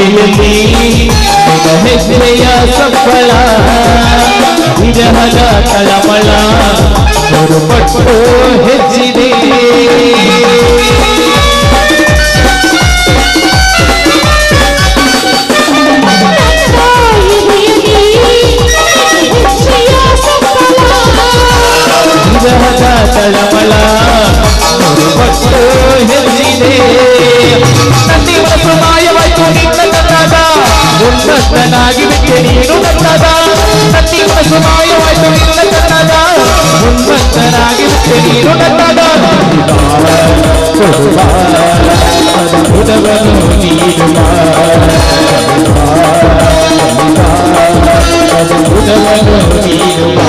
ಮದುವೆಯಲ್ಲಿ ನಿನ್ನ ಹೆಜ್ಜೆಯ ಸಫಲ ವಿರಹದ ತಳಮಳ ಮೂರು ಪಟ್ಟು ಹೆಚ್ಚಿದೆ ವಿರಹದ ತಳಮಳ ಮೂರು ಪಟ್ಟು ಹೆಚ್ಚಿದೆ ನನ್ನಿ ಮನಸ್ಸು ಮಾಯವಾಯ್ತು ನಿನ್ನ ಕನ್ನಡ ಉನ್ನತನಾಗಿ ಬಿಟ್ಟೆ ನೀನು ನನ್ನದ ನನ್ನಿ ಮನಸ್ಸು ಮಾಯವಾಯ್ತು ನಿನ್ನ ಕನ್ನಡ ಉನ್ನತನಾಗಿ ಬಿಟ್ಟೆ ನೀನು ನನ್ನದ ಅದ್ಭುತವನ್ನು ನೀಡುವ ಅದ್ಭುತವನ್ನು ನೀಡುವ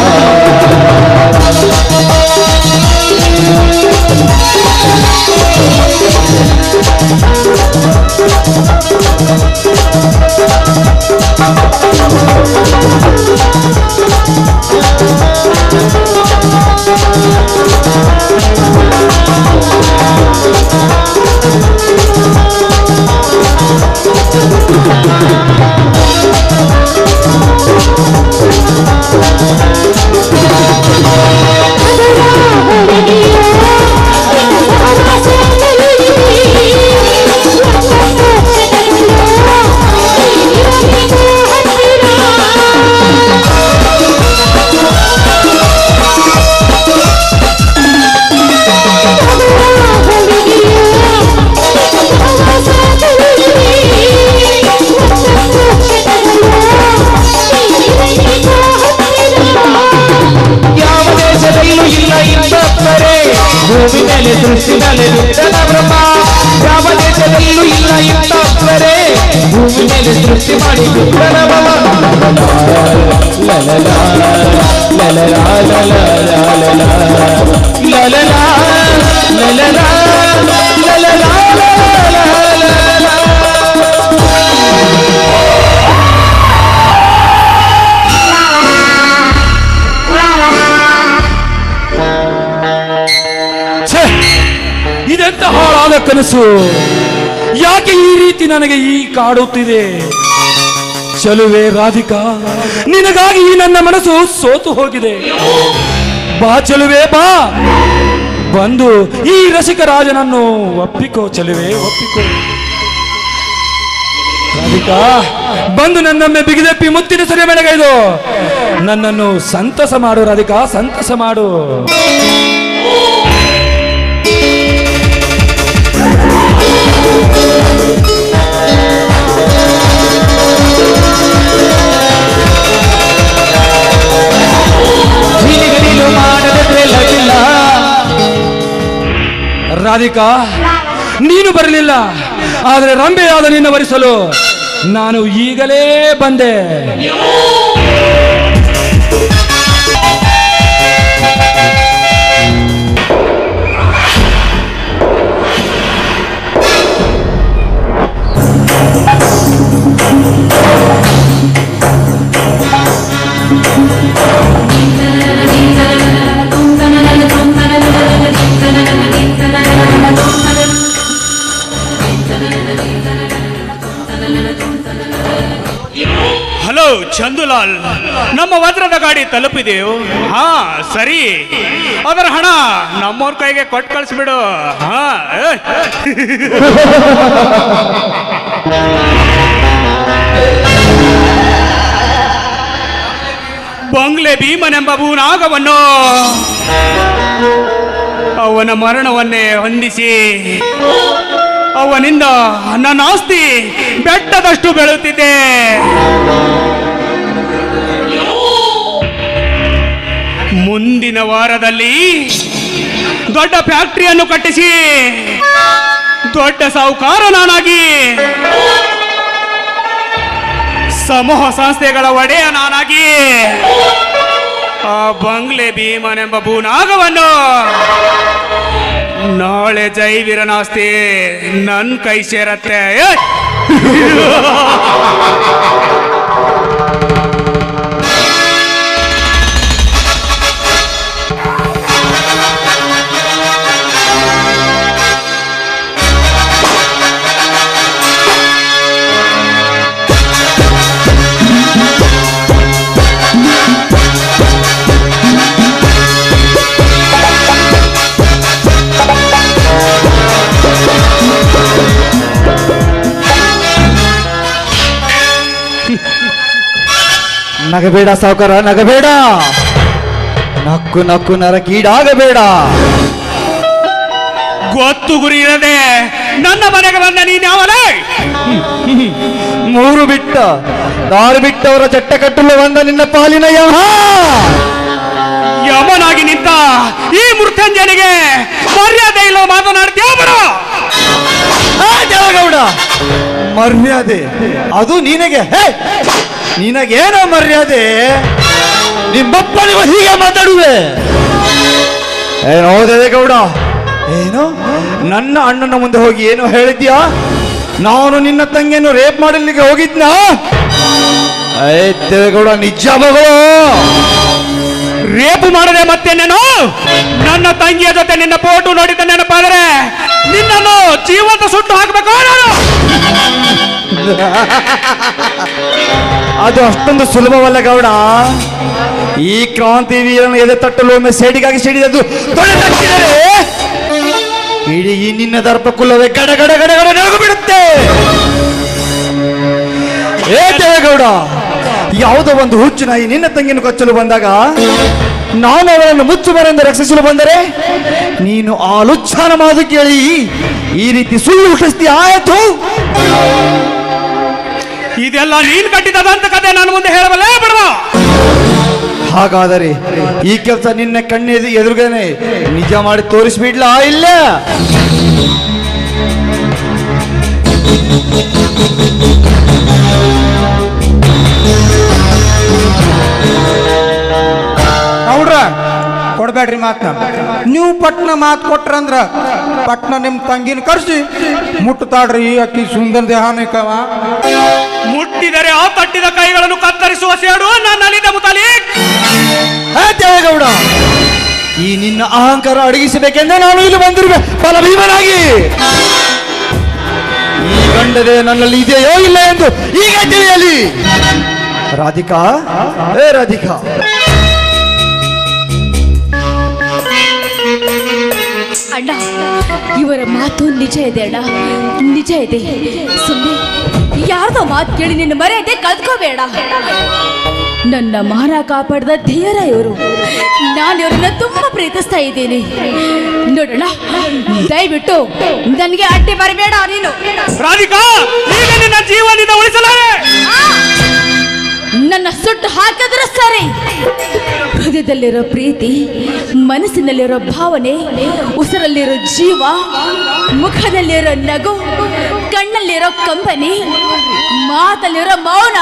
ಭೂಮಿ ಮೇಲೆ ಸೃಷ್ಟಿ ಮೇಲೆ ನಿಂತನ ಬ್ರಹ್ಮ ಯಾವ ದೇಶದಲ್ಲೂ ಇಲ್ಲ ಇಂಥವರೇ ಭೂಮಿ ಮೇಲೆ ಸೃಷ್ಟಿ ಮಾಡಿ ನಿಂತನ ಭವ ಲಲಲಾ ಲಲಲಾ ಲಲಲಾ ಲಲಲಾ ಲಲಲಾ ಲಲಲಾ ಇದೆಂತ ಹಾಳಾದ ಕನಸು ಯಾಕೆ ಈ ರೀತಿ ನನಗೆ ಈ ಕಾಡುತ್ತಿದೆ ಚಲುವೆ ರಾಧಿಕಾ ನಿನಗಾಗಿ ಈ ನನ್ನ ಮನಸ್ಸು ಸೋತು ಹೋಗಿದೆ ಬಾ ಚಲುವೆ ಬಾ ಬಂದು ಈ ರಸಿಕ ರಾಜನನ್ನು ಒಪ್ಪಿಕೋ ಚಲುವೆ ಒಪ್ಪಿಕೋ ರಾಧಿಕಾ ಬಂದು ನನ್ನೊಮ್ಮೆ ಬಿಗಿದಪ್ಪಿ ಮುತ್ತಿನ ಸರಿ ಬೆಳಗೈದು ನನ್ನನ್ನು ಸಂತಸ ಮಾಡು ರಾಧಿಕಾ ಸಂತಸ ಮಾಡು ರಾಧಿಕಾ ನೀನು ಬರಲಿಲ್ಲ ಆದರೆ ರಂಬೆಯಾದ ನಿನ್ನ ವರಿಸಲು ನಾನು ಈಗಲೇ ಬಂದೆ ಹಲೋ ಚಂದುಲಾಲ್, ನಮ್ಮ ವಜ್ರದ ಗಾಡಿ ತಲುಪಿದೆಯೋ? ಹಾ ಸರಿ, ಅದರ ಹಣ ನಮ್ಮವ್ರ ಕೈಗೆ ಕೊಟ್ಟು ಕಳಿಸ್ಬಿಡು. ಹಾ ಬಂಗ್ಲೆ ಭೀಮನೆಂಬ ಭೂನಾಗವನ್ನು ಅವನ ಮರಣವನ್ನೇ ಹೊಂದಿಸಿ ಅವನಿಂದ ನನ್ನ ಆಸ್ತಿ ಬೆಟ್ಟದಷ್ಟು ಬೆಳೆಯುತ್ತಿದೆ. ಮುಂದಿನ ವಾರದಲ್ಲಿ ದೊಡ್ಡ ಫ್ಯಾಕ್ಟರಿಯನ್ನು ಕಟ್ಟಿಸಿ ದೊಡ್ಡ ಸಾಹುಕಾರ ನಾನಾಗಿ ಸಮೂಹ ಸಂಸ್ಥೆಗಳ ಒಡೆಯ ನಾನಾಗಿ ಆ ಬಂಗ್ಲೆ ಭೀಮನೆಂಬ ಭೂನಾಗವನ್ನು ನಾಳೆ ಜೈವೀರನಾಸ್ತಿ ನನ್ನ ಕೈ ಸೇರತ್ತೆ. ನಗಬೇಡ ಸಾವುಕಾರ, ನಗಬೇಡ. ನಕ್ಕು ನಕ್ಕು ನರಕೀಡಾಗಬೇಡ. ಗೊತ್ತು ಗುರಿ ಇರದೆ ನನ್ನ ಮನೆಗೆ ಬಂದ ನೀನ್ ಯಾವಲೇ? ಮೂರು ಬಿಟ್ಟ ದಾರು ಬಿಟ್ಟವರ ಚಟ್ಟ ಕಟ್ಟಲು ಬಂದ ನಿನ್ನ ಪಾಲಿನ ಯಮನಾಗಿ ನಿಂತ ಈ ಮೃತ್ಯುಂಜಯನಿಗೆ ಮರ್ಯಾದೆ ಇಲ್ಲೋ ಮಾತನಾಡ್ತೀಯ ಬಿಡ. ದೇವಗೌಡ, ಮರ್ಯಾದೆ ಅದು ನಿನಗೆ? ನಿನಗೇನೋ ಮರ್ಯಾದೆ? ನಿಮ್ಮಪ್ಪನಿಗೂ ಹೀಗೆ ಮಾತಾಡುವೆ? ಏನೋ ದೇವೇಗೌಡ, ಏನು ನನ್ನ ಅಣ್ಣನ ಮುಂದೆ ಹೋಗಿ ಏನು ಹೇಳಿದ್ಯಾ? ನಾನು ನಿನ್ನ ತಂಗಿಯನ್ನು ರೇಪ್ ಮಾಡಲಿಕ್ಕೆ ಹೋಗಿದ್ನಾ? ದೇವೇಗೌಡ, ನಿಜ ಮಗಳು. ರೇಪು ಮಾಡದೆ ಮತ್ತೆ ನಾನು ನನ್ನ ತಂಗಿಯ ಜೊತೆ ನಿನ್ನ ಫೋಟೋ ನೋಡಿದ್ದ ನೆನಪಾದರೆ ನಿನ್ನನ್ನು ಜೀವಂತ ಸುಟ್ಟು ಹಾಕಬೇಕು ನಾನು. ಅದು ಅಷ್ಟೊಂದು ಸುಲಭವಲ್ಲ ಗೌಡ. ಈ ಕ್ರಾಂತಿ ವೀರನ ಎದೆ ತಟ್ಟಲು ಒಮ್ಮೆ ಸೇಡಿಗಾಗಿ ಸಿಡಿದದ್ದು ತೊಳೆದಾಕಿದರೆ ಇಡೀ ನಿನ್ನ ದರ್ಪ ಕುಲ್ಲವೇ ಗಡ ಗಡ ಗಡ ಗಡ ನಗು ಬಿಡುತ್ತೆ. ದೇವೇಗೌಡ, ಯಾವುದೋ ಒಂದು ಹುಚ್ಚು ನಾಯಿ ನಿನ್ನ ತಂಗಿಯನ್ನು ಕೊಚ್ಚಲು ಬಂದಾಗ ನಾನು ಅವರನ್ನು ಮುಚ್ಚು ಮರೆಯಿಂದ ರಕ್ಷಿಸಲು ಬಂದರೆ ನೀನು ಆ ಲುಚ್ಚಾನ ಮಾತು ಕೇಳಿ ಈ ರೀತಿ ಸುಳ್ಳು ಹುಟ್ಟಿಸ್ತೀಯ? ಆಯಿತು, ಇದೆಲ್ಲ ನೀನು ಕಟ್ಟಿದಂತ ಕತೆ ನಾನು ಮುಂದೆ ಹೇಳಬಲ್ಲೇ ಬಿಡುವ. ಹಾಗಾದರೆ ಈ ಕೆಲಸ ನಿನ್ನ ಕಣ್ಣೆದು ಎದುರುಗನೆ ನಿಜ ಮಾಡಿ ತೋರಿಸ್ಬಿಡ್ಲಾ? ಇಲ್ಲ, ನೋಡ್ರ ಕೊಡ್ಬೇಡ್ರಿ ಮಾತನ್ನ. ನೀವು ಪಟ್ನ ಮಾತು ಕೊಟ್ರಂದ್ರ ಪಟ್ನ ನಿಮ್ ತಂಗಿನ ಕರ್ಸಿ ಮುಟ್ಟತಾಡ್ರಿ. ಅಕ್ಕಿ ಸುಂದರ ದೇಹಾನಿಕವ ಮುಟ್ಟಿದರೆ ಆ ಕಟ್ಟಿದ ಕೈಗಳನ್ನು ಕತ್ತರಿಸುವ ಸೇಡು ನನ್ನ ಅಲಿದ ಮುತಾಲಿಕ್. ದೇವೇಗೌಡ, ಈ ನಿನ್ನ ಅಹಂಕಾರ ಅಡಗಿಸಬೇಕೆಂದೇ ನಾನು ಇಲ್ಲಿ ಬಂದಿರುವೆ ಬಲಭೀಮನಾಗಿ. ಈ ಗಂಡದೆ ನನ್ನಲ್ಲಿ ಇದೆಯೋ ಇಲ್ಲ ಎಂದು ಈಗ ತಿಳಿಯಲಿ. ರಾಧಿಕಾ, ರಾಧಿಕಾ, ಅಣ್ಣ, ಇವರ ಮಾತು ನಿಜ ಇದೆ ಅಣ್ಣ, ನಿಜ ಇದೆ. ಸುಮ್ಮನೆ ಯಾರ್ದೋ ಮಾತು ಕೇಳಿ ನಿನ್ನ ಮರ್ಯಾದೆ ಕಳ್ಕೋಬೇಡ. ನನ್ನ ಮಾನ ಕಾಪಾಡಿದ ಧೀರ ಇವರು. ನಾನು ಇವರನ್ನ ತುಂಬಾ ಪ್ರೀತಿಸ್ತಾ ಇದ್ದೀನಿ. ನೋಡೋಣ, ದಯವಿಟ್ಟು ನನಗೆ ಅಡ್ಡಿ ಬರಬೇಡ ನೀನು. ರಾಧಿಕಾ, ಈಗ ನಿನ್ನ ಜೀವನದಿಂದ ಉಳಿಸಲಾರೆ. ನನ್ನ ಸುಟ್ಟು ಹಾಕಿದ್ರೆ ಸರಿ. ಹೃದಯದಲ್ಲಿರೋ ಪ್ರೀತಿ, ಮನಸ್ಸಿನಲ್ಲಿರೋ ಭಾವನೆ, ಉಸಿರಲ್ಲಿರೋ ಜೀವ, ಮುಖದಲ್ಲಿರೋ ನಗು, ಕಣ್ಣಲ್ಲಿರೋ ಕಂಬನಿ, ಮಾತಲ್ಲಿರೋ ಮೌನ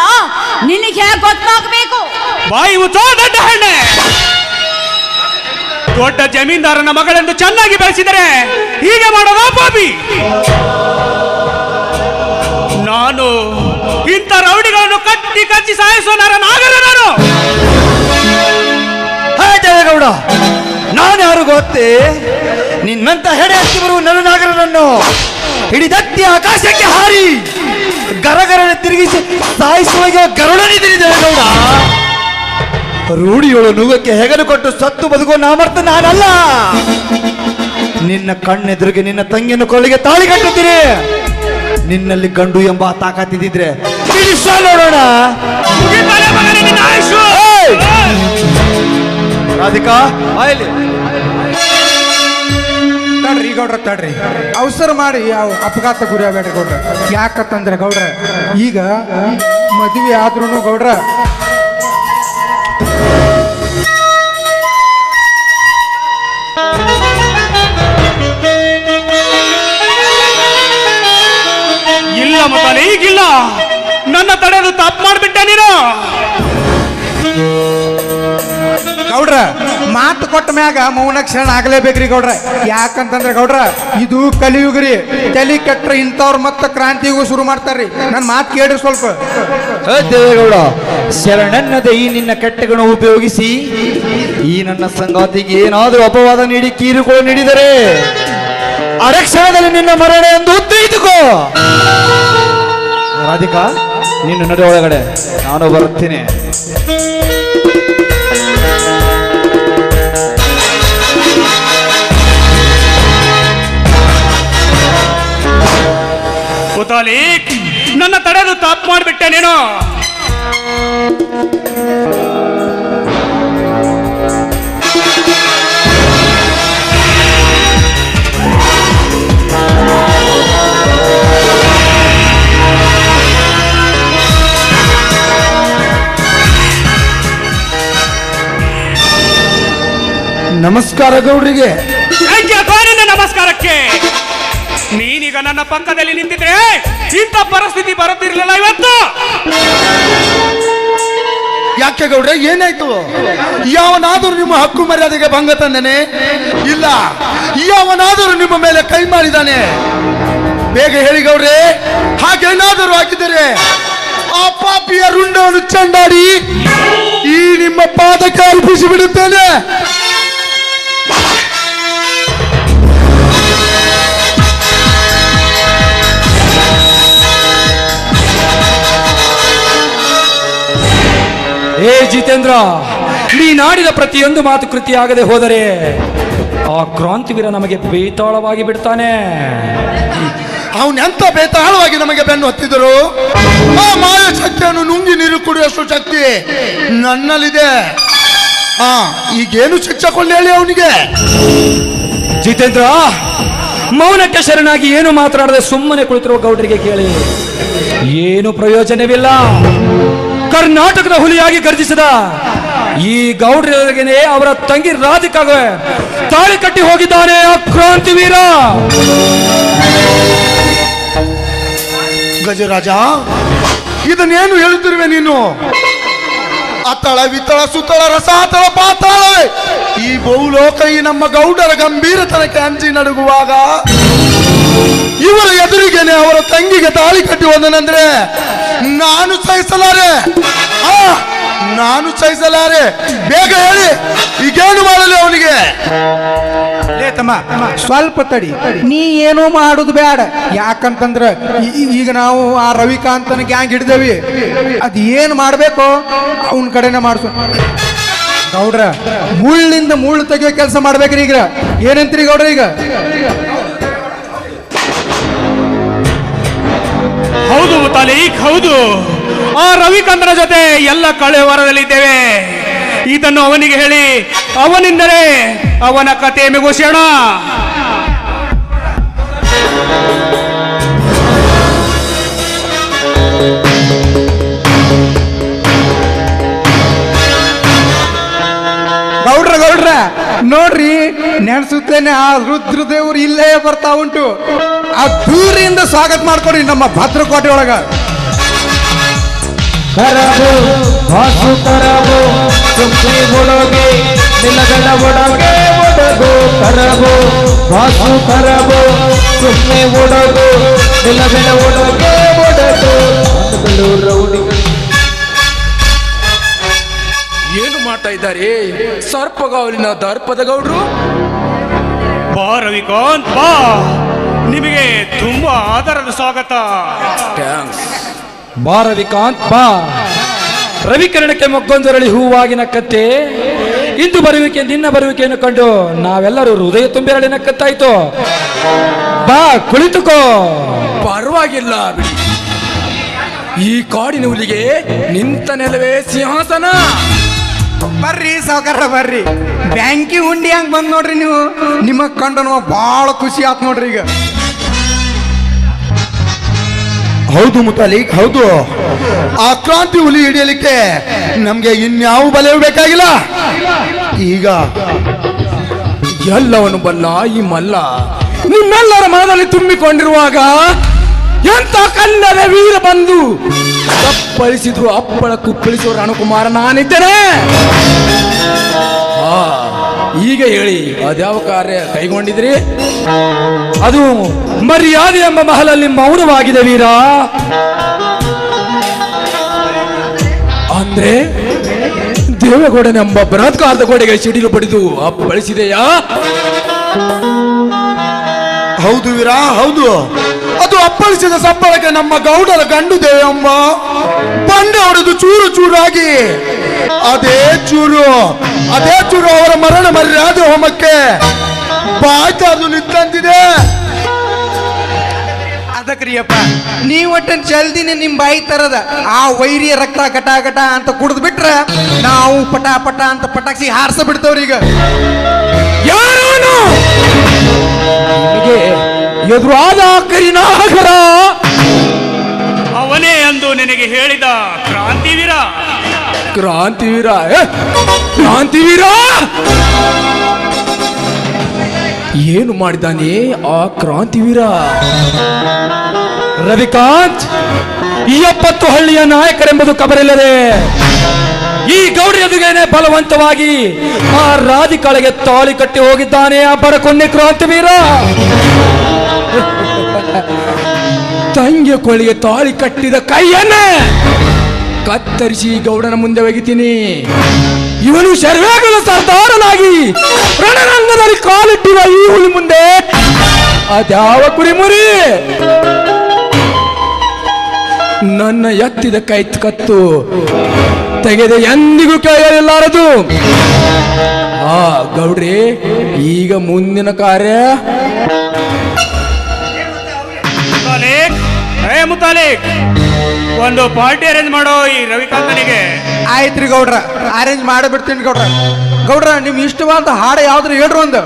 ನಿನಗೆ ಗೊತ್ತಾಗಬೇಕು. ಬಾಯಿ ಮುಚ್ಚೋ ದೊಡ್ಡ ಹೆಣ್ಣೆ. ದೊಡ್ಡ ಜಮೀನ್ದಾರನ ಮಗಳೆಂದು ಚೆನ್ನಾಗಿ ಬೆಳೆಸಿದರೆ ಹೀಗೆ ಮಾಡೋದ ಪಾಪಿ. ನಾನು ಇಂಥ ರೌಡಿಗಳನ್ನು ಕಟ್ಟಿ ಕಚ್ಚಿ ಸಾಯಿಸುವ ನರನಾಗಲ್ಲ ನಾನು. ದೇವೇಗೌಡ, ನಾನು ಯಾರು ಗೊತ್ತೇ? ನಿನ್ನಂತ ಹೆಡೆ ಹತ್ತಿ ಬರುವ ನರನಾಗರನನ್ನು ಹಿಡಿದತ್ತಿ ಆಕಾಶಕ್ಕೆ ಹಾರಿ ಗರಗರನ ತಿರುಗಿಸಿ ಸಾಯಿಸುವ ಗರುಡನಿದ್ದೀನಿ ದೇವೇಗೌಡ. ರೂಢಿಯೋಳು ನುಗ್ಗಕ್ಕೆ ಹೆಗಲು ಕೊಟ್ಟು ಸತ್ತು ಬದುಕುವ ನಾಮರ್ಥ ನಾನಲ್ಲ. ನಿನ್ನ ಕಣ್ಣೆದುರಿಗೆ ನಿನ್ನ ತಂಗಿಯನ್ನು ಕೊಳ್ಳಿಗೆ ತಾಳಿ ಕಟ್ಟುತ್ತೀರಿ. ನಿನ್ನಲ್ಲಿ ಗಂಡು ಎಂಬ ತಾಕತ್ತಿದ್ರೆ ನೋಡೋಣ. ರಾಧಿಕಾ, ಆಯ್ಲಿ ತಡ್ರಿ ಗೌಡ್ರ, ತಡ್ರಿ. ಅವಸರ ಮಾಡಿ ಯಾವ ಅಪಘಾತ ಗುರಿ ಆಗಬೇಡ್ರಿ ಗೌಡ್ರ. ಯಾಕಂತಂದ್ರೆ ಗೌಡ್ರ, ಈಗ ಮದುವೆ ಆದ್ರೂ ಗೌಡ್ರ ಇಲ್ಲ ಮತಾನೆ, ಈಗಿಲ್ಲ. ನನ್ನ ತಡೆದು ತಪ್ಪು ಮಾಡಿಬಿಟ್ಟೆ ನೀನು. ಗೌಡ್ರ, ಮಾತು ಕೊಟ್ಟ ಮ್ಯಾಗ ಮೌನಕ್ಷಣ ಆಗ್ಲೇಬೇಕ್ರಿ ಗೌಡ್ರ. ಯಾಕಂತಂದ್ರೆ ಗೌಡ್ರ, ಇದು ಕಲಿಯುಗ್ರಿ. ತಲೆ ಕೆಟ್ರ ಇಂಥವ್ರು ಮತ್ತೆ ಕ್ರಾಂತಿಗೂ ಶುರು ಮಾಡ್ತಾರ್ರಿ. ನನ್ನ ಮಾತು ಕೇಳ್ರಿ ಸ್ವಲ್ಪ. ದೇವೇಗೌಡ, ಶರಣನ್ನದ ಈ ನಿನ್ನ ಕೆಟ್ಟಗಳನ್ನು ಉಪಯೋಗಿಸಿ ಈ ನನ್ನ ಸಂಗಾತಿಗೆ ಏನಾದರೂ ಅಪವಾದ ನೀಡಿ ಕಿರುಕುಳ ನೀಡಿದರೆ ಅರಕ್ಷಣದಲ್ಲಿ ನಿನ್ನ ಮರಣ ಎಂದು ತಿಳಿದುಕೋ. ರಾಧಿಕಾ, ನಿನ್ನ ನಡೆ ಒಳಗಡೆ, ನಾನು ಬರುತ್ತೇನೆ. ಮುತಾಲಿಕ್, ನನ್ನ ತಡೆದು ತಪ್ಪು ಮಾಡಿಬಿಟ್ಟೆ ನೀನು. ನಮಸ್ಕಾರ ಗೌಡ್ರಿಗೆ. ನಿನ್ನ ನಮಸ್ಕಾರಕ್ಕೆ. ನೀನೀಗ ನನ್ನ ಪಕ್ಕದಲ್ಲಿ ನಿಂತಿದ್ರೆ ಇಂಥ ಪರಿಸ್ಥಿತಿ ಬರುತ್ತಿರಲಿಲ್ಲ ಇವತ್ತು. ಯಾಕೆ ಗೌಡ್ರೆ, ಏನಾಯ್ತು? ಯಾವನಾದರೂ ನಿಮ್ಮ ಹಕ್ಕು ಮರ್ಯಾದೆಗೆ ಭಂಗ ತಂದನೆ? ಇಲ್ಲ, ಯಾವನಾದರೂ ನಿಮ್ಮ ಮೇಲೆ ಕೈ ಮಾಡಿದಾನೆ? ಬೇಗ ಹೇಳಿ ಗೌಡ್ರೆ, ಹಾಗೇನಾದರೂ ಹಾಕಿದರೆ ಆ ಪಾಪಿಯ ರುಂಡವನ್ನು ಚಂಡಾಡಿ ಈ ನಿಮ್ಮ ಪಾದಕ್ಕೆ ಅರ್ಪಿಸಿ ಬಿಡುತ್ತೇನೆ. ಏ ಜಿತೇಂದ್ರ, ನೀನಾಡಿದ ಪ್ರತಿಯೊಂದು ಮಾತು ಕೃತಿಯಾಗದೆ ಹೋದರೆ ಆ ಕ್ರಾಂತಿವೀರ ನಮಗೆ ಬೇತಾಳವಾಗಿ ಬಿಡ್ತಾನೆ. ಅವನೆಂತ ಬೇತಾಳವಾಗಿ ನಮಗೆ ಬೆನ್ನು ಹತ್ತಿದರು. ಆ ಮಾಯ ಶಕ್ತಿಯನ್ನು ನುಂಗಿ ನೀರು ಕುಡಿಯುವಷ್ಟು ಶಕ್ತಿ ನನ್ನಲ್ಲಿದೆ. ಈಗೇನು ಶಿಕ್ಷೆ ಕೊಂಡು ಹೇಳಿ ಅವನಿಗೆ? ಜಿತೇಂದ್ರ, ಮೌನಕ್ಕೆ ಶರಣಾಗಿ ಏನು ಮಾತನಾಡದೆ ಸುಮ್ಮನೆ ಕುಳಿತಿರುವ ಗೌಡರಿಗೆ ಕೇಳಿ ಏನು ಪ್ರಯೋಜನವಿಲ್ಲ. ಕರ್ನಾಟಕದ ಹುಲಿಯಾಗಿ ಗರ್ಜಿಸಿದ ಈ ಗೌಡ್ರಿಗೆ ಅವರ ತಂಗಿ ರಾಧಿಕಾಗೆ ತಾಳಿ ಕಟ್ಟಿ ಹೋಗಿದ್ದಾನೆ ಆ ಕ್ರಾಂತಿವೀರ. ಗಜರಾಜ, ಇದನ್ನೇನು ಹೇಳುತ್ತಿರುವೆ ನೀನು? ಅತ್ತಳ ವಿತ್ತಳ ಸುತ್ತಳ ರಸಾತಳ ಪಾತಾಳವೇ ಈ ಬಹುಲೋಕ ಈ ನಮ್ಮ ಗೌಡರ ಗಂಭೀರತನಕ್ಕೆ ಅಂಜಿ ನಡುಗುವಾಗ ಇವರ ಎದುರಿಗೇನೆ ಅವರ ತಂಗಿಗೆ ತಾಳಿ ಕಟ್ಟಿ ಹೋದನಂದ್ರೆ ನಾನು ಸಹಿಸಲಾರೆ. ನಾನು ಸಹಿಸಲಾರೆ. ಬೇಗ ಹೇಳಿ, ಈಗೇನು ಮಾಡಲಿ ಅವನಿಗೆ? ತಮ್ಮ ಸ್ವಲ್ಪ ತಡಿ, ನೀ ಏನೋ ಮಾಡುದು ಬೇಡ. ಯಾಕಂತಂದ್ರ ಈಗ ನಾವು ಆ ರವಿಕಾಂತನ ಗ್ಯಾಂಗ್ ಹಿಡಿದೇವಿ. ಅದ್ ಏನ್ ಮಾಡ್ಬೇಕೋ ಅವನ ಕಡೆನೆ ಮಾಡ್ಸೋ. ಗೌಡ್ರ, ಮುಳ್ಳಿಂದ ಮುಳ್ಳು ತೆಗಿಯೋ ಕೆಲಸ ಮಾಡ್ಬೇಕ್ರಿ. ಈಗ ಏನಂತೀರಿ ಗೌಡ್ರ? ಈಗ ಹೌದು ಮುತಾಲಿಕ್, ಹೌದು. ಆ ರವಿಕಾಂತನ ಜೊತೆ ಎಲ್ಲ ಕಳೆವರದಲ್ಲಿದ್ದೇವೆ. ಇದನ್ನು ಅವನಿಗೆ ಹೇಳಿ ಅವನಿಂದಲೇ ಅವನ ಕತೆ ಮುಗಿಸೋಣ. ಗೌಡ್ರ ನೋಡ್ರಿ, ನೆನ್ಸುತ್ತೇನೆ ಆ ರುದ್ರದೇವ್ರು ಇಲ್ಲೇ ಬರ್ತಾ ಉಂಟು. ಆ ದೂರಿಂದ ಸ್ವಾಗತ ಮಾಡ್ಕೊಡ್ರಿ ನಮ್ಮ ಭದ್ರಕೋಟೆ ಒಳಗ. ಕರಬು ಭಾಸು ಕರಬು ಸುಮ್ಮನೆ ಒಳಗೆ ನಿಲಗಡ ಒಳಗೆ ಒಡಗು. ಕರಬು ಭಾಸು ಕರಬು ಸುಮ್ಮನೆ ಒಡಗು ನಿಲಗಡ ಒಳಗೆ ಒಡಗು. ಏನು ಮಾಡ್ತಾ ಇದ್ದಾರೆ ಸರ್ಪಗಾವಲಿನ ದರ್ಪದ ಗೌಡ್ರು? ಬಾ ರವಿಕಾಂತ್, ಬಾ. ನಿಮಗೆ ತುಂಬಾ ಆದರದ ಸ್ವಾಗತ. ಬಾ ರವಿಕಾಂತ್, ಬಾ. ರವಿಕಿರಣಕ್ಕೆ ಮೊಗ್ಗೊಂದರಳಿ ಹೂವಾಗಿನ ಕತ್ತೆ ಇಂದು ಬರುವಿಕೆ, ನಿನ್ನ ಬರುವಿಕೆಯನ್ನು ಕಂಡು ನಾವೆಲ್ಲರೂ ಹೃದಯ ತುಂಬಿರಳಿ ನಕ್ಕತ್ತಾಯ್ತು. ಬಾ, ಕುಳಿತುಕೋ. ಪರವಾಗಿಲ್ಲ ಬಿಡಿ, ಈ ಕಾಡಿನ ಹುಲಿಗೆ ನಿಂತ ನೆಲವೇ ಸಿಂಹಾಸನ. ಬರ್ರಿ ಸಾವುಕಾರ, ಬರ್ರಿ. ಬ್ಯಾಂಕಿ ಹುಂಡಿ ಹಂಗ್ ಬಂದ್ ನೋಡ್ರಿ ನೀವು. ನಿಮಗ್ ಕಂಡು ನಮಗ್ ಬಹಳ ಖುಷಿ ಆತ್ ನೋಡ್ರಿ. ಈಗ ಹೌದು ಮುತಾಲಿಕ್, ಹೌದು. ಆ ಕ್ರಾಂತಿ ಹುಲಿ ಹಿಡಿಯಲಿಕ್ಕೆ ನಮ್ಗೆ ಇನ್ಯಾವ ಬಲೆಯೂ ಬೇಕಾಗಿಲ್ಲ. ಈಗ ಎಲ್ಲವನು ಬಲ್ಲ ಈ ಮಲ್ಲ ನಿಮ್ಮೆಲ್ಲರ ಮನದಲ್ಲಿ ತುಂಬಿಕೊಂಡಿರುವಾಗ ಎಂತ ಕನ್ನಡ ವೀರ ಬಂದು ತಪ್ಪಳಿಸಿದ್ರು ಅಪ್ಪಳ ಕುಪ್ಪಳಿಸುವ ರಣಕುಮಾರ ನಾನಿದ್ದೇನೆ. ಈಗ ಹೇಳಿ, ಅದ್ಯಾವ ಕಾರ್ಯ ಕೈಗೊಂಡಿದ್ರಿ? ಅದು ಮರ್ಯಾದೆ ಎಂಬ ಮಹಲಲ್ಲಿ ಮೌನವಾಗಿದೆ ವೀರ. ಅಂದ್ರೆ ದೇವೇಗೌಡನೆಂಬ ಬಲಾತ್ಕಾರದ ಗೋಡೆಗೆ ಸಿಡಿಲು ಪಡೆದು ಅಪ್ಪಳಿಸಿದೆಯಾ? ಹೌದು ವೀರ, ಹೌದು. ಅದು ಅಪ್ಪಳಿಸಿದ ಸಪ್ಪಳಕ್ಕೆ ನಮ್ಮ ಗೌಡರ ಗಂಡು ದೇವಮ್ಮ ಬಂಡೆ ಹೊಡೆದು ಚೂರು ಚೂರಾಗಿ ಅದೇ ಚೂರು ಅವರ ಮರಣ ಮರ್ಯಾದೆ ಹೋಮಕ್ಕೆ ಬಾಯ್ತಾರ್ದು ನಿಂತಂತಿದೆ. ಅದಕ್ರಿಯಪ್ಪ, ನೀವ್ ಒಟ್ಟನ್ ಜಲ್ದಿನೇ ನಿಮ್ ಬಾಯಿ ತರದ ಆ ವೈರಿಯ ರಕ್ತ ಕಟ ಕಟ ಅಂತ ಕುಡಿದ್ ಬಿಟ್ರ ನಾವು ಪಟ ಪಟ ಅಂತ ಪಟಾಕ್ಷಿ ಹಾರಿಸ ಬಿಡ್ತವ್ರಿ. ಈಗ ಯಾರು ಎದುರಾದ ಕರಿನಾಗರ ಅವನೇ ಎಂದು ನಿನಗೆ ಹೇಳಿದ ಕ್ರಾಂತಿವೀರ. ಕ್ರಾಂತಿವೀರ, ಕ್ರಾಂತಿವೀರ ಏನು ಮಾಡಿದ್ದಾನೆ ಆ ಕ್ರಾಂತಿವೀರ? ರವಿಕಾಂತ್, ಈ 70 ಹಳ್ಳಿಯ ನಾಯಕರೆಂಬುದು ಕಬರಿಲ್ಲದೆ ಈ ಗೌಡ ಎದುಗೇನೆ ಬಲವಂತವಾಗಿ ಆ ರಾಧಿಕಾಳಿಗೆ ತಾಳಿ ಕಟ್ಟಿ ಹೋಗಿದ್ದಾನೆ ಆ ಬಡಕೊನ್ನೆ ಕ್ರಾಂತಿವೀರ. ತಂಗಿಯ ಕೊಳ್ಳಿಗೆ ತಾಳಿ ಕಟ್ಟಿದ ಕೈಯನ್ನೇ ಕತ್ತರಿಸಿ ಗೌಡನ ಮುಂದೆ ಒಗಿತೀನಿ. ಇವನು ಶರ್ವೇಗದ ಸರ್ದಾರನಾಗಿ ರಣರಂಗದಲ್ಲಿ ಕಾಲಿಟ್ಟಿರುವ ಈ ಹುಲಿ ಮುಂದೆ ಅದ್ಯಾವ ಕುರಿಮುರಿ? ನನ್ನ ಎತ್ತಿದ ಕೈ ಕತ್ತು ತೆಗೆದ ಎಂದಿಗೂ ಕೈಯಲಾರದು. ಆ ಗೌಡ್ರಿ, ಈಗ ಮುಂದಿನ ಕಾರ್ಯ. ಮುತಾಲಿಕ್, ಒಂದು ಪಾರ್ಟಿ ಅರೇಂಜ್ ಮಾಡೋ ಈ ರವಿಕಾಂತನಿಗೆ. ಆಯ್ತ್ರಿ ಗೌಡ್ರ, ಅರೇಂಜ್ ಮಾಡಿಬಿಡ್ತೀನಿ ಗೌಡ್ರ. ಗೌಡ್ರ, ನಿಮ್ ಇಷ್ಟವಾದ ಹಾಡು ಯಾವ್ದು ಹೇಳ್ರಿ ಒಂದು.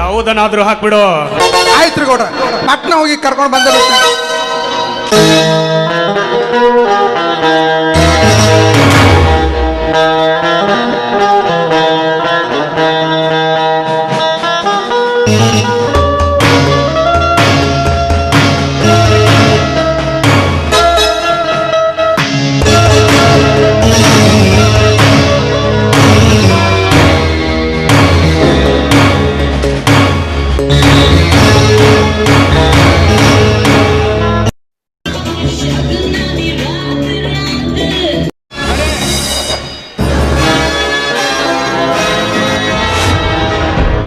ಯಾವುದನ್ನಾದ್ರೂ ಹಾಕ್ಬಿಡು. ಆಯ್ತ್ರಿ ಗೌಡ್ರ, ಪಟ್ನ ಹೋಗಿ ಕರ್ಕೊಂಡು ಬಂದ